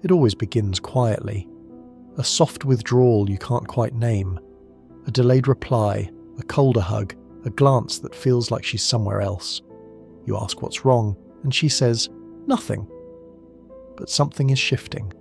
It always begins quietly. A soft withdrawal you can't quite name. A delayed reply, a colder hug, a glance that feels like she's somewhere else. You ask what's wrong, and she says, nothing. But something is shifting.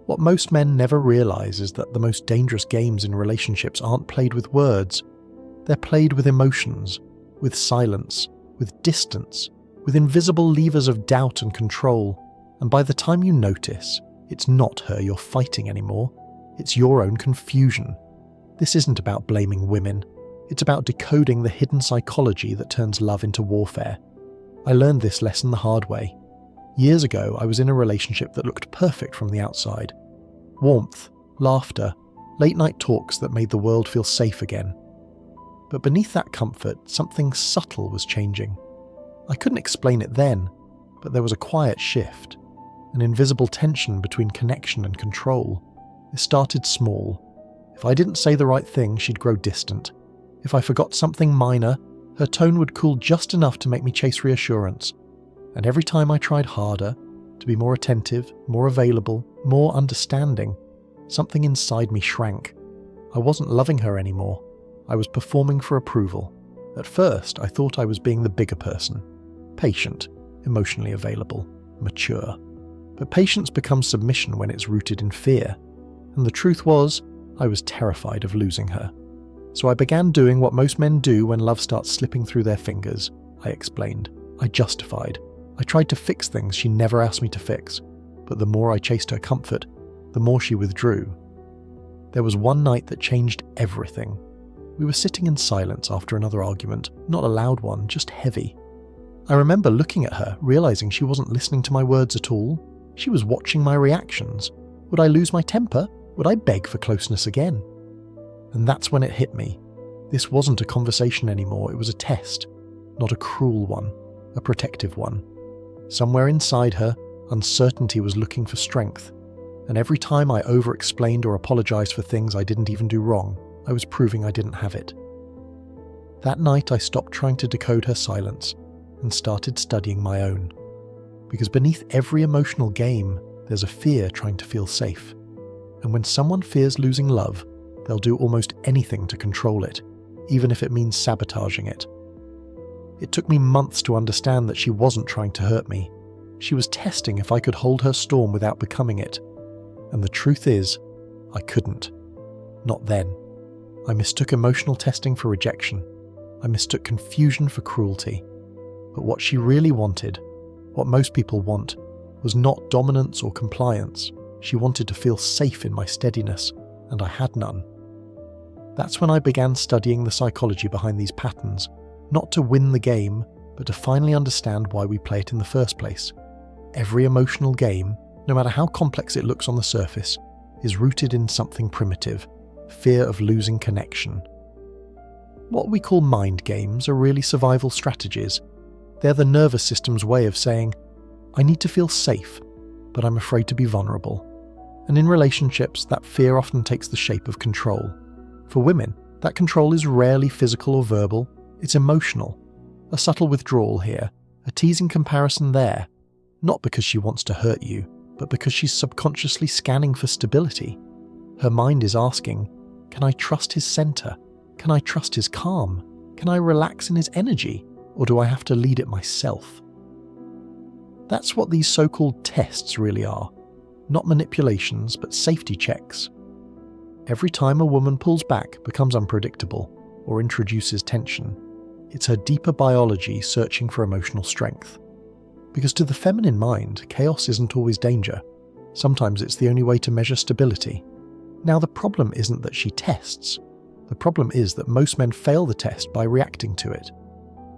What most men never realize is that the most dangerous games in relationships aren't played with words. They're played with emotions, with silence, with distance, with invisible levers of doubt and control. And by the time you notice, it's not her you're fighting anymore. It's your own confusion. This isn't about blaming women. It's about decoding the hidden psychology that turns love into warfare. I learned this lesson the hard way. Years ago, I was in a relationship that looked perfect from the outside. Warmth, laughter, late-night talks that made the world feel safe again. But beneath that comfort, something subtle was changing. I couldn't explain it then, but there was a quiet shift, an invisible tension between connection and control. It started small. If I didn't say the right thing, she'd grow distant. If I forgot something minor, her tone would cool just enough to make me chase reassurance. And every time I tried harder, to be more attentive, more available, more understanding, something inside me shrank. I wasn't loving her anymore. I was performing for approval. At first, I thought I was being the bigger person. Patient, emotionally available, mature. But patience becomes submission when it's rooted in fear. And the truth was, I was terrified of losing her. So I began doing what most men do when love starts slipping through their fingers. I explained. I justified. I tried to fix things she never asked me to fix. But the more I chased her comfort, the more she withdrew. There was one night that changed everything. We were sitting in silence after another argument, not a loud one, just heavy. I remember looking at her, realizing she wasn't listening to my words at all. She was watching my reactions. Would I lose my temper? Would I beg for closeness again? And that's when it hit me. This wasn't a conversation anymore, it was a test. Not a cruel one, a protective one. Somewhere inside her, uncertainty was looking for strength. And every time I over-explained or apologized for things I didn't even do wrong, I was proving I didn't have it. That night I stopped trying to decode her silence and started studying my own. Because beneath every emotional game, there's a fear trying to feel safe. And when someone fears losing love, they'll do almost anything to control it, even if it means sabotaging it. It took me months to understand that she wasn't trying to hurt me. She was testing if I could hold her storm without becoming it. And the truth is, I couldn't. Not then. I mistook emotional testing for rejection. I mistook confusion for cruelty. But what she really wanted, what most people want, was not dominance or compliance. She wanted to feel safe in my steadiness, and I had none. That's when I began studying the psychology behind these patterns, not to win the game, but to finally understand why we play it in the first place. Every emotional game, no matter how complex it looks on the surface, is rooted in something primitive, fear of losing connection. What we call mind games are really survival strategies. They're the nervous system's way of saying, I need to feel safe, but I'm afraid to be vulnerable. And in relationships, that fear often takes the shape of control. For women, that control is rarely physical or verbal, it's emotional. A subtle withdrawal here, a teasing comparison there, not because she wants to hurt you, but because she's subconsciously scanning for stability. Her mind is asking, can I trust his center? Can I trust his calm? Can I relax in his energy? Or do I have to lead it myself? That's what these so-called tests really are. Not manipulations, but safety checks. Every time a woman pulls back, becomes unpredictable, or introduces tension, it's her deeper biology searching for emotional strength. Because to the feminine mind, chaos isn't always danger. Sometimes it's the only way to measure stability. Now the problem isn't that she tests. The problem is that most men fail the test by reacting to it.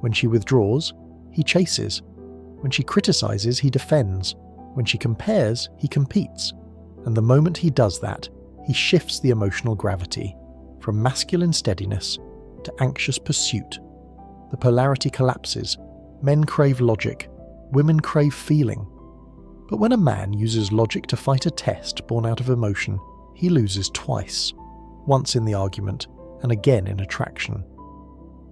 When she withdraws, he chases. When she criticizes, he defends. When she compares, he competes. And the moment he does that, he shifts the emotional gravity from masculine steadiness to anxious pursuit. The polarity collapses. Men crave logic. Women crave feeling. But when a man uses logic to fight a test born out of emotion, he loses twice. Once in the argument, and again in attraction.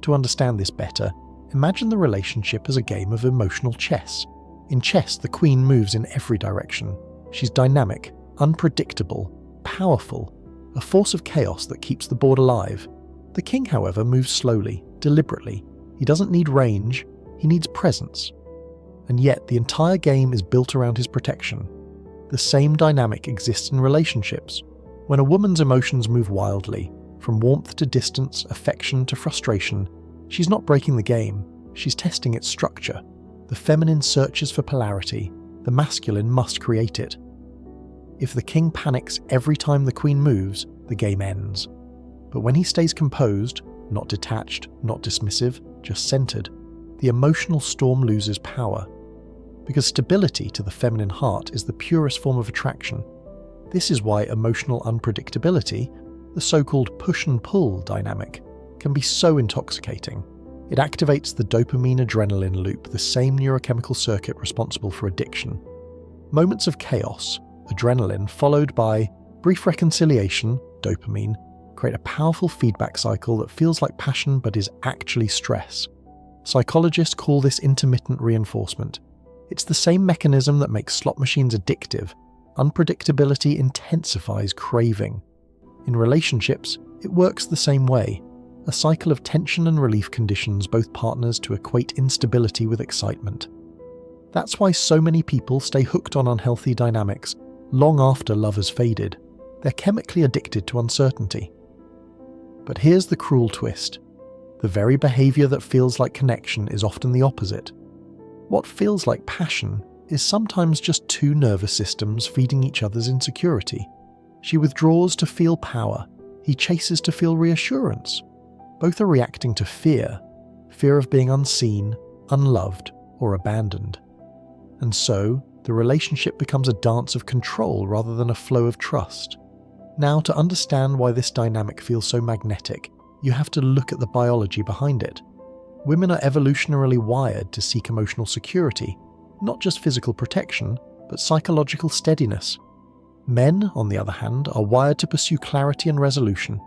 To understand this better, imagine the relationship as a game of emotional chess. In chess, the queen moves in every direction. She's dynamic, unpredictable, powerful, a force of chaos that keeps the board alive. The king, however, moves slowly, deliberately. He doesn't need range, he needs presence. And yet the entire game is built around his protection. The same dynamic exists in relationships. When a woman's emotions move wildly, from warmth to distance, affection to frustration, she's not breaking the game, she's testing its structure. The feminine searches for polarity, the masculine must create it. If the king panics every time the queen moves, the game ends. But when he stays composed, not detached, not dismissive, just centered, the emotional storm loses power. Because stability to the feminine heart is the purest form of attraction. This is why emotional unpredictability, the so-called push and pull dynamic, can be so intoxicating. It activates the dopamine-adrenaline loop, the same neurochemical circuit responsible for addiction. Moments of chaos, adrenaline, followed by brief reconciliation, dopamine, create a powerful feedback cycle that feels like passion but is actually stress. Psychologists call this intermittent reinforcement. It's the same mechanism that makes slot machines addictive. Unpredictability intensifies craving. In relationships, it works the same way. A cycle of tension and relief conditions both partners to equate instability with excitement. That's why so many people stay hooked on unhealthy dynamics long after love has faded. They're chemically addicted to uncertainty. But here's the cruel twist. The very behavior that feels like connection is often the opposite. What feels like passion is sometimes just two nervous systems feeding each other's insecurity. She withdraws to feel power. He chases to feel reassurance. Both are reacting to fear of being unseen, unloved, or abandoned. And so, the relationship becomes a dance of control rather than a flow of trust. Now, to understand why this dynamic feels so magnetic, you have to look at the biology behind it. Women are evolutionarily wired to seek emotional security, not just physical protection, but psychological steadiness. Men, on the other hand, are wired to pursue clarity and resolution.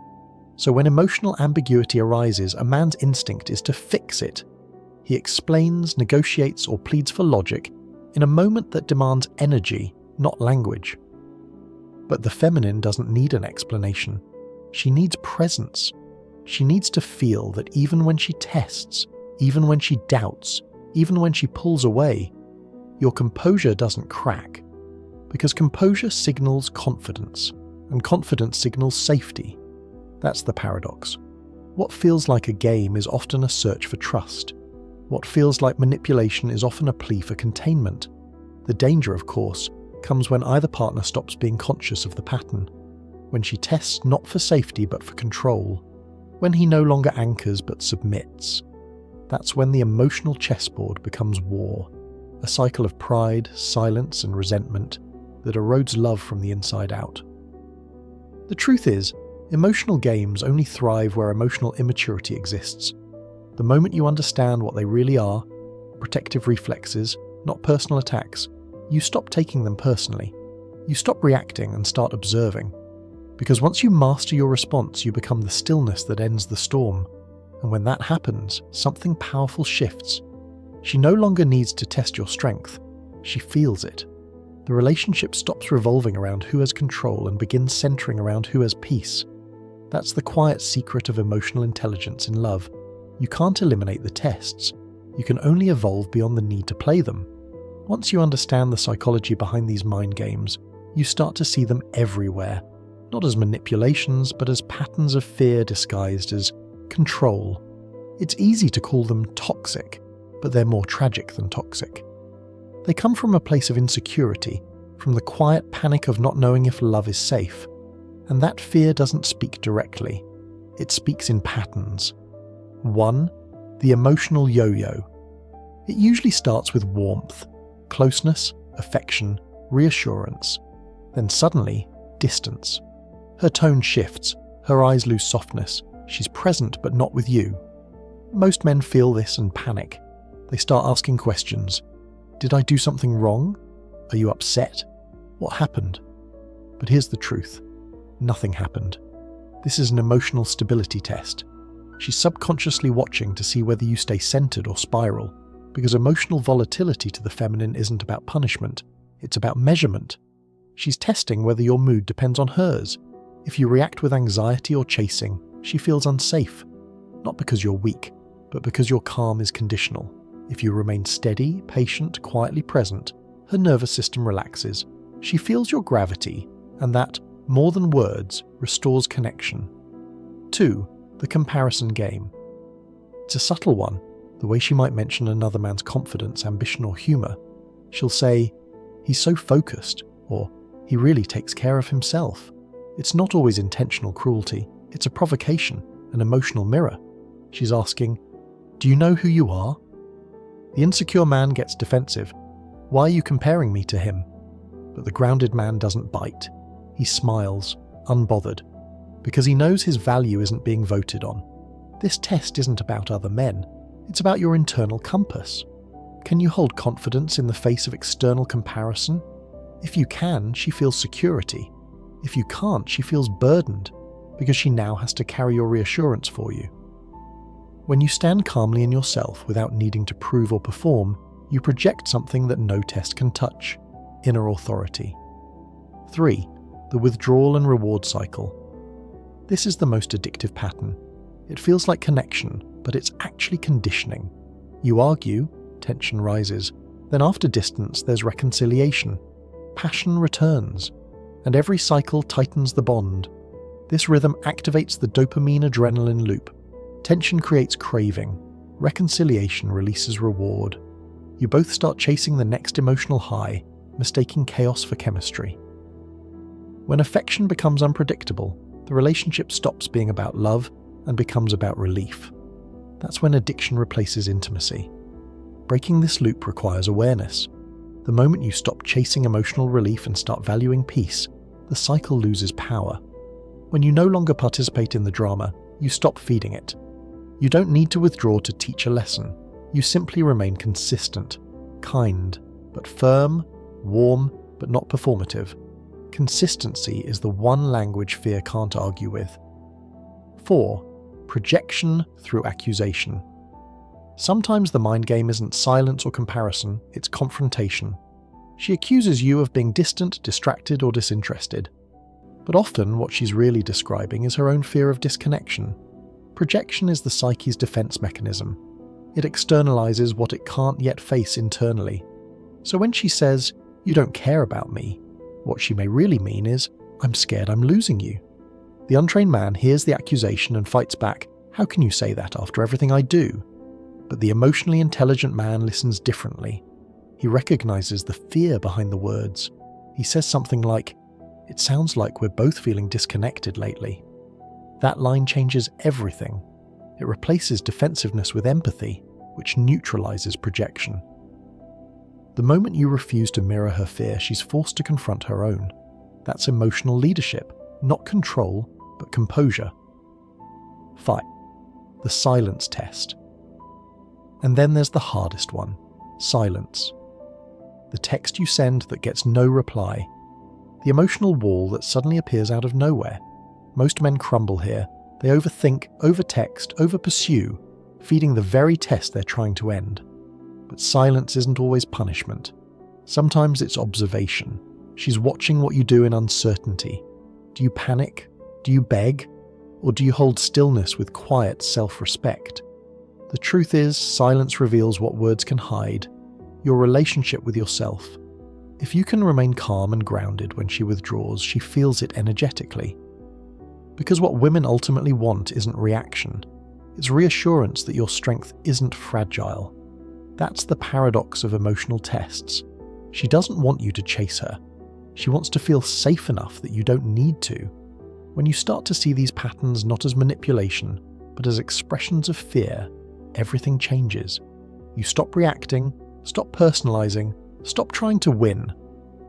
So when emotional ambiguity arises, a man's instinct is to fix it. He explains, negotiates, or pleads for logic in a moment that demands energy, not language. But the feminine doesn't need an explanation. She needs presence. She needs to feel that even when she tests, even when she doubts, even when she pulls away, your composure doesn't crack. Because composure signals confidence, and confidence signals safety. That's the paradox. What feels like a game is often a search for trust. What feels like manipulation is often a plea for containment. The danger, of course, comes when either partner stops being conscious of the pattern. When she tests not for safety but for control. When he no longer anchors but submits. That's when the emotional chessboard becomes war. A cycle of pride, silence, and resentment that erodes love from the inside out. The truth is, emotional games only thrive where emotional immaturity exists. The moment you understand what they really are, protective reflexes, not personal attacks, you stop taking them personally. You stop reacting and start observing. Because once you master your response, you become the stillness that ends the storm. And when that happens, something powerful shifts. She no longer needs to test your strength. She feels it. The relationship stops revolving around who has control and begins centering around who has peace. That's the quiet secret of emotional intelligence in love. You can't eliminate the tests. You can only evolve beyond the need to play them. Once you understand the psychology behind these mind games, you start to see them everywhere. Not as manipulations, but as patterns of fear disguised as control. It's easy to call them toxic, but they're more tragic than toxic. They come from a place of insecurity, from the quiet panic of not knowing if love is safe. And that fear doesn't speak directly. It speaks in patterns. 1. The emotional yo-yo. It usually starts with warmth, closeness, affection, reassurance. Then suddenly, distance. Her tone shifts, her eyes lose softness. She's present but not with you. Most men feel this and panic. They start asking questions. Did I do something wrong? Are you upset? What happened? But here's the truth. Nothing happened. This is an emotional stability test. She's subconsciously watching to see whether you stay centered or spiral, because emotional volatility to the feminine isn't about punishment, it's about measurement. She's testing whether your mood depends on hers. If you react with anxiety or chasing, she feels unsafe. Not because you're weak, but because your calm is conditional. If you remain steady, patient, quietly present, her nervous system relaxes. She feels your gravity, and that, more than words, restores connection. 2. The comparison game. It's a subtle one, the way she might mention another man's confidence, ambition, or humour. She'll say, "He's so focused," or "He really takes care of himself." It's not always intentional cruelty, it's a provocation, an emotional mirror. She's asking, "Do you know who you are?" The insecure man gets defensive. "Why are you comparing me to him?" But the grounded man doesn't bite. He smiles, unbothered, because he knows his value isn't being voted on. This test isn't about other men, it's about your internal compass. Can you hold confidence in the face of external comparison? If you can, she feels security. If you can't, she feels burdened, because she now has to carry your reassurance for you. When you stand calmly in yourself without needing to prove or perform, you project something that no test can touch: inner authority. 3. The withdrawal and reward cycle. This is the most addictive pattern. It feels like connection, but it's actually conditioning. You argue, tension rises, then after distance there's reconciliation. Passion returns, and every cycle tightens the bond. This rhythm activates the dopamine-adrenaline loop. Tension creates craving. Reconciliation releases reward. You both start chasing the next emotional high, mistaking chaos for chemistry. When affection becomes unpredictable, the relationship stops being about love and becomes about relief. That's when addiction replaces intimacy. Breaking this loop requires awareness. The moment you stop chasing emotional relief and start valuing peace, the cycle loses power. When you no longer participate in the drama, you stop feeding it. You don't need to withdraw to teach a lesson. You simply remain consistent, kind, but firm, warm, but not performative. Consistency is the one language fear can't argue with. 4. Projection through accusation. Sometimes the mind game isn't silence or comparison, it's confrontation. She accuses you of being distant, distracted, or disinterested. But often what she's really describing is her own fear of disconnection. Projection is the psyche's defense mechanism. It externalizes what it can't yet face internally. So when she says, "You don't care about me," what she may really mean is, "I'm scared I'm losing you." The untrained man hears the accusation and fights back, "How can you say that after everything I do?" But the emotionally intelligent man listens differently. He recognizes the fear behind the words. He says something like, "It sounds like we're both feeling disconnected lately." That line changes everything. It replaces defensiveness with empathy, which neutralizes projection. The moment you refuse to mirror her fear, she's forced to confront her own. That's emotional leadership, not control, but composure. 5. The silence test. And then there's the hardest one, silence. The text you send that gets no reply. The emotional wall that suddenly appears out of nowhere. Most men crumble here. They overthink, overtext, overpursue, feeding the very test they're trying to end. But silence isn't always punishment. Sometimes it's observation. She's watching what you do in uncertainty. Do you panic? Do you beg? Or do you hold stillness with quiet self-respect? The truth is, silence reveals what words can hide. Your relationship with yourself. If you can remain calm and grounded when she withdraws, she feels it energetically. Because what women ultimately want isn't reaction. It's reassurance that your strength isn't fragile. That's the paradox of emotional tests. She doesn't want you to chase her. She wants to feel safe enough that you don't need to. When you start to see these patterns not as manipulation, but as expressions of fear, everything changes. You stop reacting, stop personalizing, stop trying to win.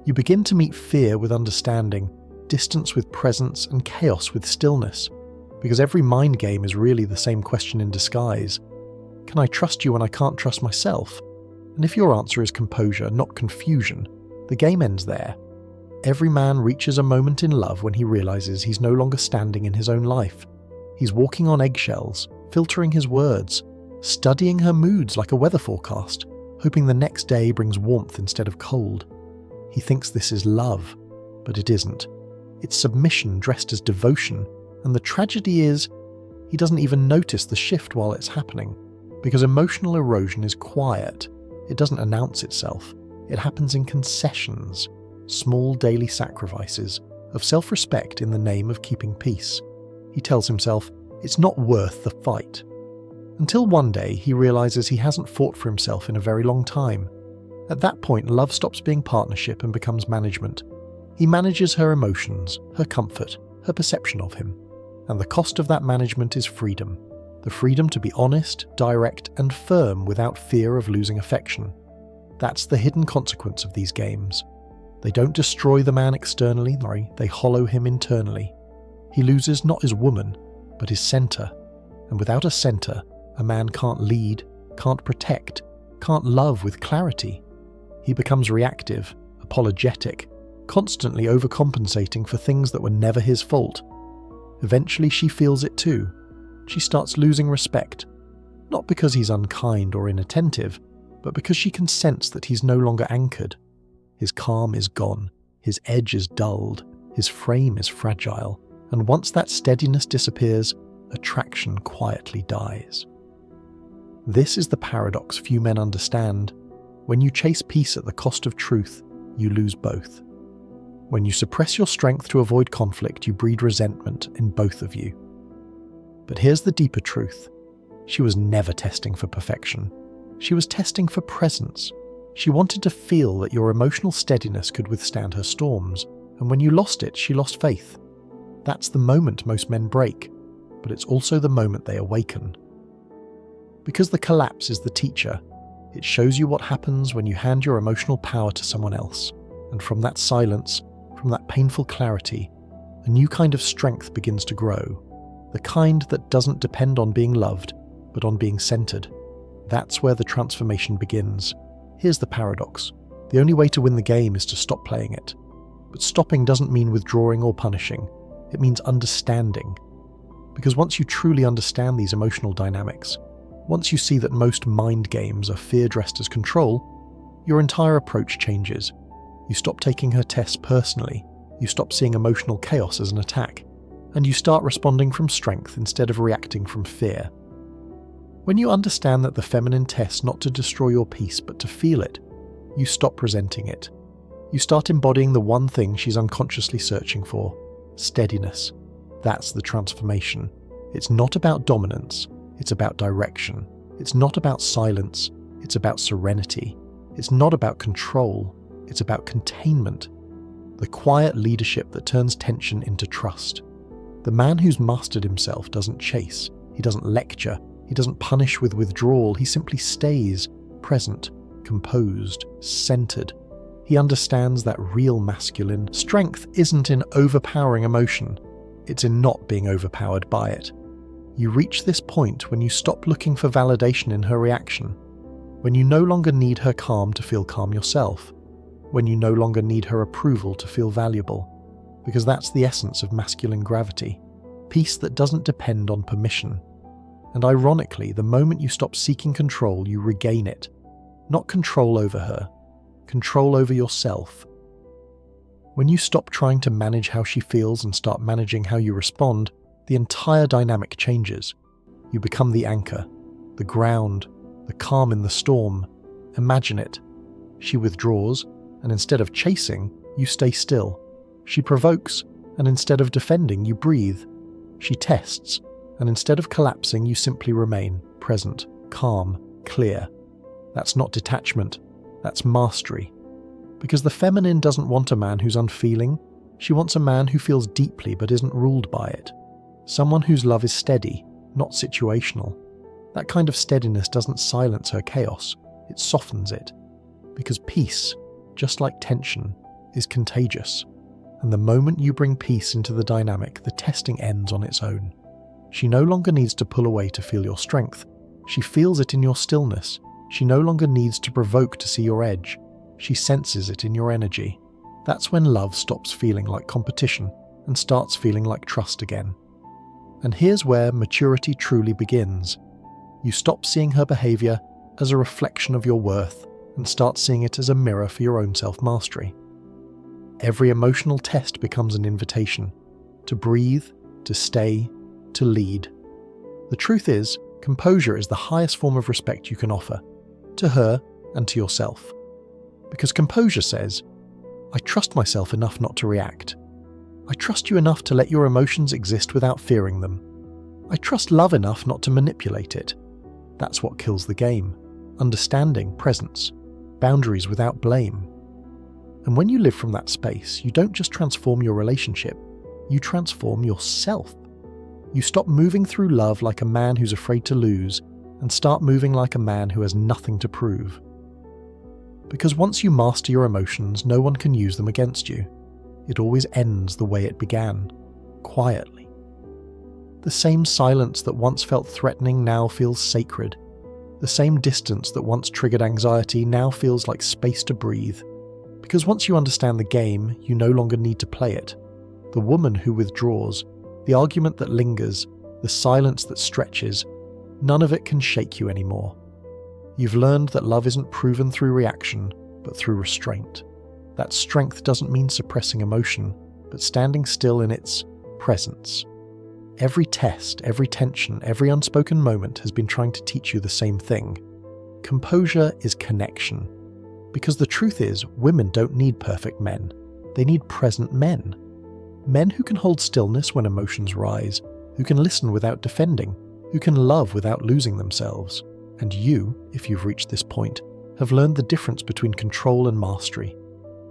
You begin to meet fear with understanding, distance with presence, and chaos with stillness. Because every mind game is really the same question in disguise. Can I trust you when I can't trust myself? And if your answer is composure, not confusion, the game ends there. Every man reaches a moment in love when he realizes he's no longer standing in his own life. He's walking on eggshells, filtering his words, studying her moods like a weather forecast, hoping the next day brings warmth instead of cold. He thinks this is love. but it isn't. It's submission dressed as devotion, and the tragedy is, he doesn't even notice the shift while it's happening, because emotional erosion is quiet. It doesn't announce itself. It happens in concessions, small daily sacrifices of self-respect in the name of keeping peace. He tells himself it's not worth the fight. Until one day he realizes he hasn't fought for himself in a very long time. At that point, love stops being partnership and becomes management. He manages her emotions, her comfort, her perception of him. And the cost of that management is freedom. The freedom to be honest, direct, and firm without fear of losing affection. That's the hidden consequence of these games. They don't destroy the man externally, they hollow him internally. He loses not his woman, but his center. And without a center, a man can't lead, can't protect, can't love with clarity. He becomes reactive, apologetic, constantly overcompensating for things that were never his fault. Eventually she feels it too. She starts losing respect, not because he's unkind or inattentive, but because she can sense that he's no longer anchored. His calm is gone, his edge is dulled, his frame is fragile, and once that steadiness disappears, attraction quietly dies. This is the paradox few men understand. When you chase peace at the cost of truth, you lose both. When you suppress your strength to avoid conflict, you breed resentment in both of you. But here's the deeper truth. She was never testing for perfection. She was testing for presence. She wanted to feel that your emotional steadiness could withstand her storms, and when you lost it, she lost faith. That's the moment most men break, but it's also the moment they awaken. Because the collapse is the teacher, it shows you what happens when you hand your emotional power to someone else, and from that silence, from that painful clarity, a new kind of strength begins to grow. The kind that doesn't depend on being loved, but on being centered. That's where the transformation begins. Here's the paradox. The only way to win the game is to stop playing it. But stopping doesn't mean withdrawing or punishing. It means understanding. Because once you truly understand these emotional dynamics, once you see that most mind games are fear dressed as control, your entire approach changes. You stop taking her tests personally. You stop seeing emotional chaos as an attack. And you start responding from strength instead of reacting from fear. When you understand that the feminine tests not to destroy your peace but to feel it, you stop resenting it. You start embodying the one thing she's unconsciously searching for: steadiness. That's the transformation. It's not about dominance, it's about direction. It's not about silence, it's about serenity. It's not about control, it's about containment. The quiet leadership that turns tension into trust. The man who's mastered himself doesn't chase, he doesn't lecture, he doesn't punish with withdrawal, he simply stays present, composed, centered. He understands that real masculine strength isn't in overpowering emotion, it's in not being overpowered by it. You reach this point when you stop looking for validation in her reaction, when you no longer need her calm to feel calm yourself, when you no longer need her approval to feel valuable. Because that's the essence of masculine gravity, peace that doesn't depend on permission. And ironically, the moment you stop seeking control, you regain it. Not control over her, control over yourself. When you stop trying to manage how she feels and start managing how you respond, the entire dynamic changes. You become the anchor, the ground, the calm in the storm. Imagine it. She withdraws, and instead of chasing, you stay still. She provokes, and instead of defending, you breathe. She tests, and instead of collapsing, you simply remain present, calm, clear. That's not detachment, that's mastery. Because the feminine doesn't want a man who's unfeeling, she wants a man who feels deeply but isn't ruled by it. Someone whose love is steady, not situational. That kind of steadiness doesn't silence her chaos, it softens it. Because peace, just like tension, is contagious. And the moment you bring peace into the dynamic, the testing ends on its own. She no longer needs to pull away to feel your strength. She feels it in your stillness. She no longer needs to provoke to see your edge. She senses it in your energy. That's when love stops feeling like competition and starts feeling like trust again. And here's where maturity truly begins. You stop seeing her behavior as a reflection of your worth and start seeing it as a mirror for your own self-mastery. Every emotional test becomes an invitation to breathe, to stay, to lead. The truth is, composure is the highest form of respect you can offer, to her and to yourself. Because composure says, I trust myself enough not to react. I trust you enough to let your emotions exist without fearing them. I trust love enough not to manipulate it. That's what kills the game. Understanding, presence, boundaries without blame. And when you live from that space, you don't just transform your relationship, you transform yourself. You stop moving through love like a man who's afraid to lose and start moving like a man who has nothing to prove. Because once you master your emotions, no one can use them against you. It always ends the way it began, quietly. The same silence that once felt threatening now feels sacred. The same distance that once triggered anxiety now feels like space to breathe. Because once you understand the game, you no longer need to play it. The woman who withdraws, the argument that lingers, the silence that stretches, none of it can shake you anymore. You've learned that love isn't proven through reaction, but through restraint. That strength doesn't mean suppressing emotion, but standing still in its presence. Every test, every tension, every unspoken moment has been trying to teach you the same thing. Composure is connection. Because the truth is, women don't need perfect men. They need present men. Men who can hold stillness when emotions rise, who can listen without defending, who can love without losing themselves. And you, if you've reached this point, have learned the difference between control and mastery.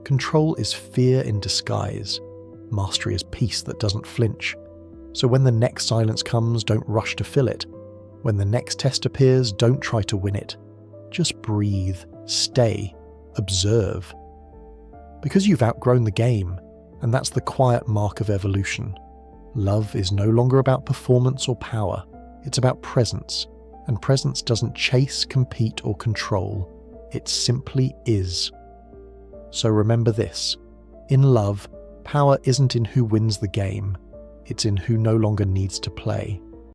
Control is fear in disguise. Mastery is peace that doesn't flinch. So when the next silence comes, don't rush to fill it. When the next test appears, don't try to win it. Just breathe, stay, observe. Because you've outgrown the game, and that's the quiet mark of evolution. Love is no longer about performance or power. It's about presence. And presence doesn't chase, compete, or control. It simply is. So remember this. In love, power isn't in who wins the game. It's in who no longer needs to play.